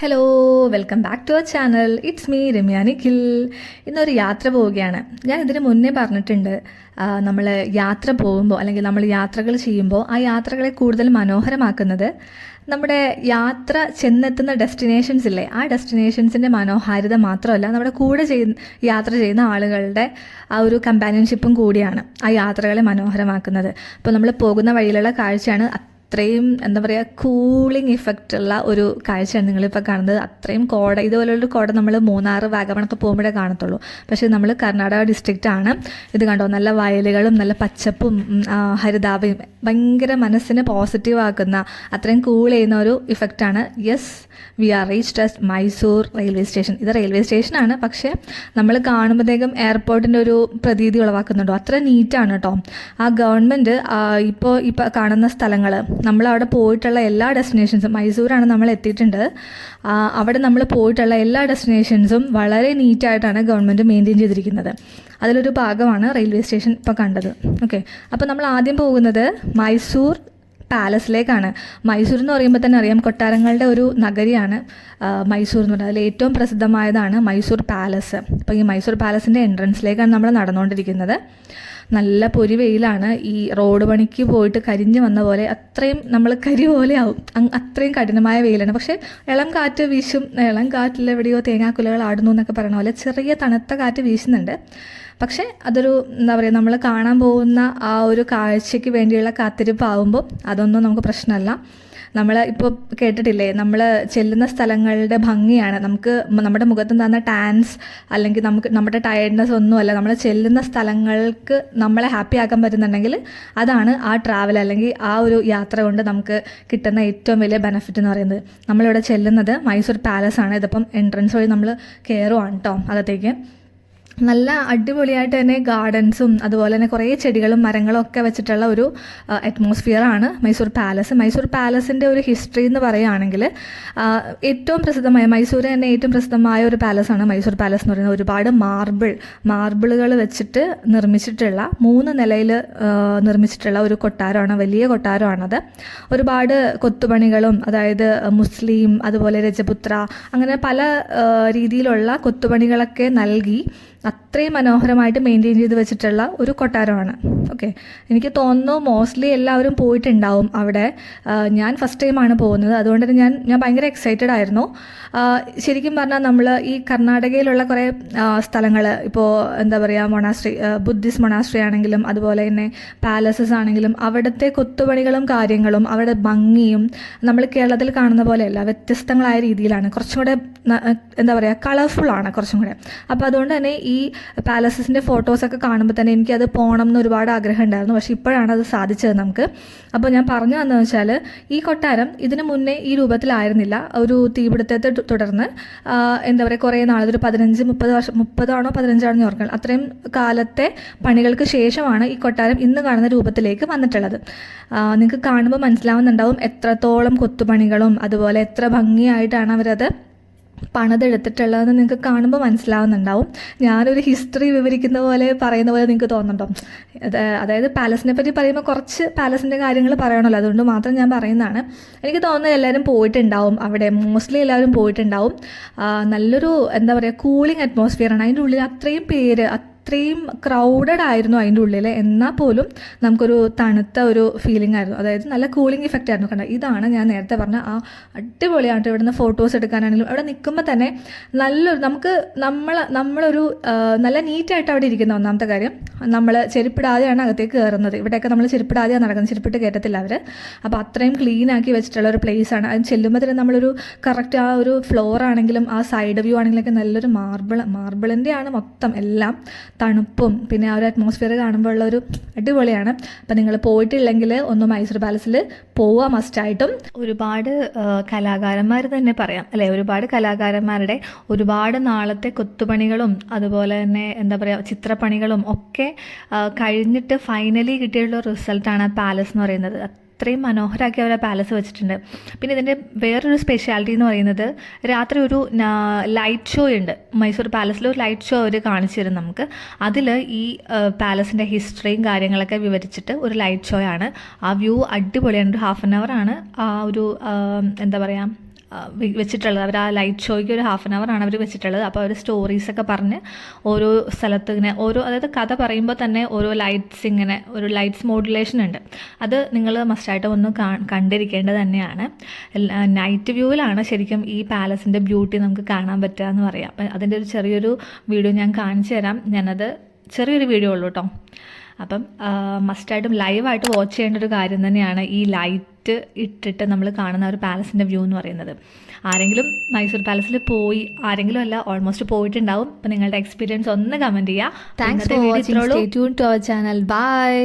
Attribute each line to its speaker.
Speaker 1: Hello, welcome back to our channel. It's me Ramya Nikhil. ഇന്നൊരു യാത്ര പോവുകയാണ്. ഞാൻ ഇതിന് മുന്നേ പറഞ്ഞിട്ടുണ്ട്, നമ്മൾ യാത്ര പോകുമ്പോൾ അല്ലെങ്കിൽ നമ്മൾ യാത്രകൾ ചെയ്യുമ്പോൾ ആ യാത്രകളെ കൂടുതൽ മനോഹരമാക്കുന്നത് നമ്മുടെ യാത്ര ചെന്നെത്തുന്ന ഡെസ്റ്റിനേഷൻസ് ഇല്ലേ, ആ ഡെസ്റ്റിനേഷൻസിൻ്റെ മനോഹാരിത മാത്രമല്ല, നമ്മുടെ കൂടെ യാത്ര ചെയ്യുന്ന ആളുകളുടെ ആ ഒരു കമ്പാനിയൻഷിപ്പും കൂടിയാണ് ആ യാത്രകളെ മനോഹരമാക്കുന്നത്. അപ്പോൾ നമ്മൾ പോകുന്ന വഴിയിലുള്ള കാഴ്ചയാണ് അത്രയും എന്താ പറയുക, കൂളിംഗ് ഇഫക്റ്റ് ഉള്ള ഒരു കാഴ്ചയാണ് നിങ്ങളിപ്പോൾ കാണുന്നത്. അത്രയും കോട, ഇതുപോലൊരു കോട നമ്മൾ മൂന്നാർ വാഗമണൊക്കെ പോകുമ്പോഴേ കാണത്തുള്ളൂ. പക്ഷേ നമ്മൾ കർണാടക ഡിസ്ട്രിക്റ്റ് ആണ്. ഇത് കണ്ടോ, നല്ല വയലുകളും നല്ല പച്ചപ്പും ഹരിതാപയും ഭയങ്കര മനസ്സിന് പോസിറ്റീവ് ആക്കുന്ന അത്രയും കൂൾ ചെയ്യുന്ന ഒരു ഇഫക്റ്റാണ്. Yes, we are reached at Mysore railway station. ഇത് റെയിൽവേ സ്റ്റേഷനാണ്, പക്ഷേ നമ്മൾ കാണുമ്പോഴത്തേക്കും എയർപോർട്ടിൻ്റെ ഒരു പ്രതീതി ഉളവാക്കുന്നുണ്ടോ, അത്ര നീറ്റാണ് കേട്ടോ. ആ ഗവൺമെൻറ് ഇപ്പോൾ കാണുന്ന സ്ഥലങ്ങൾ, നമ്മളവിടെ പോയിട്ടുള്ള എല്ലാ ഡെസ്റ്റിനേഷൻസും, മൈസൂരാണ് നമ്മൾ എത്തിയിട്ടുണ്ട്, അവിടെ നമ്മൾ പോയിട്ടുള്ള എല്ലാ ഡെസ്റ്റിനേഷൻസും വളരെ നീറ്റായിട്ടാണ് ഗവൺമെൻറ് മെയിൻറ്റെയിൻ ചെയ്തിരിക്കുന്നത്. അതിലൊരു ഭാഗമാണ് റെയിൽവേ സ്റ്റേഷൻ ഇപ്പോൾ കണ്ടത്. ഓക്കെ, അപ്പോൾ നമ്മൾ ആദ്യം പോകുന്നത് മൈസൂർ പാലസിലേക്കാണ്. മൈസൂർ എന്ന് പറയുമ്പോൾ തന്നെ അറിയാം, കൊട്ടാരങ്ങളുടെ ഒരു നഗരിയാണ് മൈസൂർ എന്ന് പറയുന്നത്. അതിൽ ഏറ്റവും പ്രസിദ്ധമായതാണ് മൈസൂർ പാലസ്. അപ്പോൾ ഈ മൈസൂർ പാലസിൻ്റെ എൻട്രൻസിലേക്കാണ് നമ്മൾ നടന്നുകൊണ്ടിരിക്കുന്നത്. നല്ല പൊരി വെയിലാണ്. ഈ റോഡ് പണിക്ക് പോയിട്ട് കരിഞ്ഞു വന്ന പോലെ അത്രയും നമ്മൾ കരി പോലെ ആവും, അത്രയും കഠിനമായ വെയിലാണ്. പക്ഷേ ഇളം കാറ്റ് വീശും. ഇളം കാറ്റിൽ എവിടെയോ തേങ്ങാക്കുലകൾ ആടുന്നു എന്നൊക്കെ പറയുന്ന പോലെ ചെറിയ തണുത്ത കാറ്റ് വീശുന്നുണ്ട്. പക്ഷേ അതൊരു എന്താ പറയുക, നമ്മൾ കാണാൻ പോകുന്ന ആ ഒരു കാഴ്ചയ്ക്ക് വേണ്ടിയുള്ള കാത്തിരിപ്പാവുമ്പോൾ അതൊന്നും നമുക്ക് പ്രശ്നമല്ല. നമ്മൾ ഇപ്പോൾ കേട്ടിട്ടില്ലേ, നമ്മൾ ചെല്ലുന്ന സ്ഥലങ്ങളുടെ ഭംഗിയാണ് നമുക്ക് നമ്മുടെ മുഖത്ത് തന്ന ടാൻസ് അല്ലെങ്കിൽ നമ്മുടെ ടയർഡ്നെസ് ഒന്നുമല്ല. നമ്മൾ ചെല്ലുന്ന സ്ഥലങ്ങൾക്ക് നമ്മളെ ഹാപ്പി ആക്കാൻ പറ്റുന്നുണ്ടെങ്കിൽ അതാണ് ആ ട്രാവൽ അല്ലെങ്കിൽ ആ ഒരു യാത്ര കൊണ്ട് നമുക്ക് കിട്ടുന്ന ഏറ്റവും വലിയ ബെനിഫിറ്റ് എന്ന് പറയുന്നത്. നമ്മളിവിടെ ചെല്ലുന്നത് മൈസൂർ പാലസ് ആണ്. ഇതിപ്പം എൻട്രൻസ് വഴി നമ്മൾ കയറുവാണ് കേട്ടോ അകത്തേക്ക്. നല്ല അടിപൊളിയായിട്ട് തന്നെ ഗാർഡൻസും അതുപോലെ തന്നെ കുറേ ചെടികളും മരങ്ങളും ഒക്കെ വെച്ചിട്ടുള്ള ഒരു അറ്റ്മോസ്ഫിയറാണ് മൈസൂർ പാലസ്. മൈസൂർ പാലസിൻ്റെ ഒരു ഹിസ്റ്ററി എന്ന് പറയുകയാണെങ്കിൽ, ഏറ്റവും പ്രസിദ്ധമായ മൈസൂർ തന്നെ ഏറ്റവും പ്രസിദ്ധമായ ഒരു പാലസാണ് മൈസൂർ പാലസ് എന്ന് പറയുന്നത്. ഒരുപാട് മാർബിളുകൾ വെച്ചിട്ട് നിർമ്മിച്ചിട്ടുള്ള 3 നിലയിൽ നിർമ്മിച്ചിട്ടുള്ള ഒരു കൊട്ടാരമാണ്, വലിയ കൊട്ടാരമാണത്. ഒരുപാട് കൊത്തുപണികളും, അതായത് മുസ്ലിം അതുപോലെ രജപുത്ര അങ്ങനെ പല രീതിയിലുള്ള കൊത്തുപണികളൊക്കെ നൽകി അത്രയും മനോഹരമായിട്ട് മെയിൻറ്റെയിൻ ചെയ്ത് വെച്ചിട്ടുള്ള ഒരു കൊട്ടാരമാണ്. ഓക്കെ, എനിക്ക് തോന്നുന്നു മോസ്റ്റ്ലി എല്ലാവരും പോയിട്ടുണ്ടാവും അവിടെ. ഞാൻ ഫസ്റ്റ് ടൈമാണ് പോകുന്നത്, അതുകൊണ്ട് തന്നെ ഞാൻ ഭയങ്കര എക്സൈറ്റഡ് ആയിരുന്നു. ശരിക്കും പറഞ്ഞാൽ നമ്മൾ ഈ കർണാടകയിലുള്ള കുറേ സ്ഥലങ്ങൾ, ഇപ്പോൾ എന്താ പറയുക, മൊണാസ്ട്രി, ബുദ്ധിസ്റ്റ് മൊണാസ്ട്രി ആണെങ്കിലും അതുപോലെ തന്നെ പാലസസ് ആണെങ്കിലും അവിടുത്തെ കൊത്തുപണികളും കാര്യങ്ങളും അവിടെ ഭംഗിയും നമ്മൾ കേരളത്തിൽ കാണുന്ന പോലെയല്ല, വ്യത്യസ്തങ്ങളായ രീതിയിലാണ്. കുറച്ചും കൂടെ എന്താ പറയുക, കളർഫുള്ളാണ് കുറച്ചും കൂടെ. അപ്പോൾ അതുകൊണ്ട് തന്നെ ഈ പാലസസിൻ്റെ ഫോട്ടോസൊക്കെ കാണുമ്പോൾ തന്നെ എനിക്കത് പോകണം എന്ന് ഒരുപാട് ആഗ്രഹം ഉണ്ടായിരുന്നു. പക്ഷേ ഇപ്പോഴാണ് അത് സാധിച്ചത് നമുക്ക്. അപ്പോൾ ഞാൻ പറഞ്ഞു വന്നതെന്ന് വെച്ചാൽ, ഈ കൊട്ടാരം ഇതിനു മുന്നേ ഈ രൂപത്തിലായിരുന്നില്ല. ഒരു തീപിടുത്തത്തെ തുടർന്ന് എന്താ പറയുക, കുറേ നാളൊരു 15-30 വർഷം, 30 ആണോ 15 ആണോ ഓർക്കണം, അത്രയും കാലത്തെ പണികൾക്ക് ശേഷമാണ് ഈ കൊട്ടാരം ഇന്ന് കാണുന്ന രൂപത്തിലേക്ക് വന്നിട്ടുള്ളത്. നിങ്ങൾക്ക് കാണുമ്പോൾ മനസ്സിലാവുന്നുണ്ടാവും എത്രത്തോളം കൊത്തുപണികളും അതുപോലെ എത്ര ഭംഗിയായിട്ടാണ് അവരത് പണിതെടുത്തിട്ടുള്ളതെന്ന് നിങ്ങൾക്ക് കാണുമ്പോൾ മനസ്സിലാവുന്നുണ്ടാവും. ഞാനൊരു ഹിസ്റ്ററി വിവരിക്കുന്ന പോലെ പറയുന്ന പോലെ നിങ്ങൾക്ക് തോന്നുന്നുണ്ടോ? അതായത് പാലസിനെ പറ്റി പറയുമ്പോൾ കുറച്ച് പാലസിൻ്റെ കാര്യങ്ങൾ പറയണമല്ലോ, അതുകൊണ്ട് മാത്രം ഞാൻ പറയുന്നതാണ്. എനിക്ക് തോന്നുന്നത് എല്ലാവരും പോയിട്ടുണ്ടാവും അവിടെ, മോസ്റ്റ്ലി എല്ലാവരും പോയിട്ടുണ്ടാവും. നല്ലൊരു എന്താ പറയുക, കൂളിംഗ് അറ്റ്മോസ്ഫിയറാണ് അതിൻ്റെ ഉള്ളിൽ. അത്രയും പേര്, അത്രയും ക്രൗഡഡ് ആയിരുന്നു അതിൻ്റെ ഉള്ളിൽ, എന്നാൽ പോലും നമുക്കൊരു തണുത്ത ഒരു ഫീലിംഗ് ആയിരുന്നു. അതായത് നല്ല കൂളിംഗ് ഇഫക്റ്റ് ആയിരുന്നു. കണ്ടോ, ഇതാണ് ഞാൻ നേരത്തെ പറഞ്ഞ ആ അടിപൊളിയായിട്ട് ഇവിടുന്ന് ഫോട്ടോസ് എടുക്കാനാണെങ്കിലും അവിടെ നിൽക്കുമ്പോൾ തന്നെ നല്ലൊരു നമ്മളൊരു നല്ല നീറ്റായിട്ട് അവിടെ ഇരിക്കുന്ന ഒന്നാമത്തെ കാര്യം. നമ്മൾ ചെരുപ്പിടാതെയാണ് അകത്തേക്ക് കയറുന്നത്. ഇവിടെയൊക്കെ നമ്മൾ ചെരുപ്പിടാതെയാണ് നടക്കുന്നത്, ചെരുപ്പിട്ട് കയറ്റത്തില്ല അവർ. അപ്പോൾ അത്രയും ക്ലീൻ ആക്കി വെച്ചിട്ടുള്ള ഒരു പ്ലേസാണ്. അതിന് ചെല്ലുമ്പോൾ തന്നെ നമ്മളൊരു കറക്റ്റ് ആ ഒരു ഫ്ലോർ ആണെങ്കിലും ആ സൈഡ് വ്യൂ ആണെങ്കിലൊക്കെ നല്ലൊരു മാർബിളിൻ്റെയാണ് മൊത്തം എല്ലാം. തണുപ്പും പിന്നെ ആ ഒരു അറ്റ്മോസ്ഫിയർ കാണുമ്പോൾ ഉള്ളൊരു അടിപൊളിയാണ്. അപ്പം നിങ്ങൾ പോയിട്ടില്ലെങ്കിൽ ഒന്ന് മൈസൂർ പാലസിൽ പോവുക മസ്റ്റായിട്ടും. ഒരുപാട് കലാകാരന്മാർ തന്നെ പറയാം അല്ലേ, ഒരുപാട് കലാകാരന്മാരുടെ ഒരുപാട് നാളത്തെ കൊത്തുപണികളും അതുപോലെ തന്നെ എന്താ പറയുക, ചിത്രപ്പണികളും ഒക്കെ കഴിഞ്ഞിട്ട് ഫൈനലി കിട്ടിയുള്ള റിസൾട്ടാണ് പാലസ് എന്ന് പറയുന്നത്. അത്രയും മനോഹരമാക്കി അവർ പാലസ് വെച്ചിട്ടുണ്ട്. പിന്നെ ഇതിൻ്റെ വേറൊരു സ്പെഷ്യാലിറ്റി എന്ന് പറയുന്നത്, രാത്രി ഒരു ലൈറ്റ് ഷോ ഉണ്ട് മൈസൂർ പാലസിൽ. ഒരു ലൈറ്റ് ഷോ അവർ കാണിച്ചു തരും നമുക്ക്. അതിൽ ഈ പാലസിൻ്റെ ഹിസ്റ്ററിയും കാര്യങ്ങളൊക്കെ വിവരിച്ചിട്ട് ഒരു ലൈറ്റ് ഷോ ആണ്. ആ വ്യൂ അടിപൊളിയാണ്. ഒരു 1/2 hour ആണ് ആ ഒരു എന്താ പറയുക, വെച്ചിട്ടുള്ളത്. അവർ ആ ലൈറ്റ് ഷോയ്ക്ക് ഒരു 1/2 hour ആണ് അവർ വെച്ചിട്ടുള്ളത്. അപ്പോൾ അവർ സ്റ്റോറീസൊക്കെ പറഞ്ഞ് ഓരോ സ്ഥലത്ത് ഇങ്ങനെ അതായത് കഥ പറയുമ്പോൾ തന്നെ ഓരോ ലൈറ്റ്സ് ഇങ്ങനെ ഒരു ലൈറ്റ്സ് മോഡുലേഷൻ ഉണ്ട്. അത് നിങ്ങൾ മസ്റ്റായിട്ട് ഒന്ന് കണ്ടിരിക്കേണ്ടത് തന്നെയാണ്. നൈറ്റ് വ്യൂവിലാണ് ശരിക്കും ഈ പാലസിൻ്റെ ബ്യൂട്ടി നമുക്ക് കാണാൻ പറ്റുക എന്ന് പറയാം. അപ്പം അതിൻ്റെ ഒരു ചെറിയൊരു വീഡിയോ ഞാൻ കാണിച്ചു തരാം. ഞാനത് ചെറിയൊരു വീഡിയോ ഉള്ളൂ കേട്ടോ. അപ്പം മസ്റ്റായിട്ടും ലൈവായിട്ട് വാച്ച് ചെയ്യേണ്ട ഒരു കാര്യം തന്നെയാണ് ഈ ലൈറ്റ് ഇട്ടിട്ട് നമ്മൾ കാണുന്ന ഒരു പാലസിൻ്റെ വ്യൂ എന്ന് പറയുന്നത്. ആരെങ്കിലും മൈസൂർ പാലസിൽ പോയി, ആരെങ്കിലും അല്ല ഓൾമോസ്റ്റ് പോയിട്ടുണ്ടാവും. അപ്പം നിങ്ങളുടെ എക്സ്പീരിയൻസ് ഒന്ന് കമൻറ്റ് ചെയ്യുക.
Speaker 2: Thanks for watching. Stay tune to our channel. By.